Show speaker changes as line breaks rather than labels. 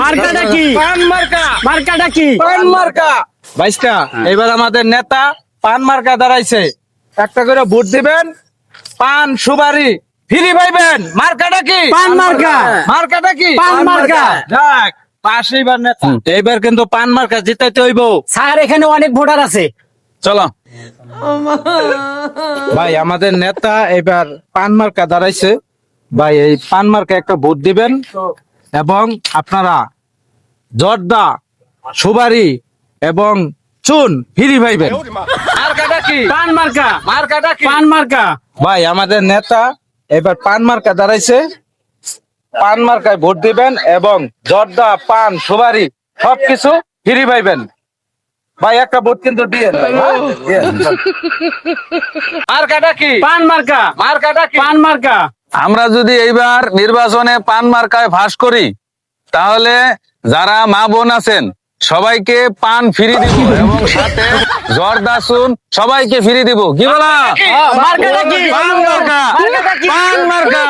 মার্কাটা কি?
পান মার্কা।
মার্কাটা কি?
পান মার্কা। ভাইস্টা, এবার আমাদের নেতা পান মার্কা দাঁড়াইছে। একটা করে ভোট দিবেন, পান সুপারি ফ্রি পাইবেন। মার্কাটা কি?
পান মার্কা।
মার্কাটা কি?
পান মার্কা।
যাক, পাশে এবার নেতা। এইবার কিন্তু পান মার্কা জিতাইতে হইব।
স্যার এখানে অনেক ভোটার আছে।
চলো ভাই, আমাদের নেতা এবার পান মার্কা দাঁড়াইছে। ভাই, এই পান মার্কা একটা ভোট দিবেন এবং আপনারা জর্দা, সুপারি এবং চুন ফ্রি পাইবেন। মার্কাটা কি?
পান মার্কা।
মার্কাটা কি?
পান মার্কা।
ভাই, আমাদের নেতা এবার পান মার্কা দাঁড়াইছে। পান মার্কায় ভোট দিবেন এবং জর্দা, পান, সুপারি সবকিছু ফ্রি পাইবেন। ভাই, একটা ভোট কিন্তু দিয়েন ভাই, হ্যাঁ? দিয়েন। মার্কাটা কি?
পান মার্কা।
মার্কাটা কি?
পান মার্কা।
আমরা যদি এইবার নির্বাচনে পান মার্কায় ভাস করি, তাহলে যারা মা বোন আছেন সবাইকে পান ফ্রি দিব এবং সাথে জর্দা চুন সবাইকে ফ্রি দিব। কি বলা?
মার্কাটা কি?
পান মার্কা।
মার্কাটা কি?
পান মার্কা।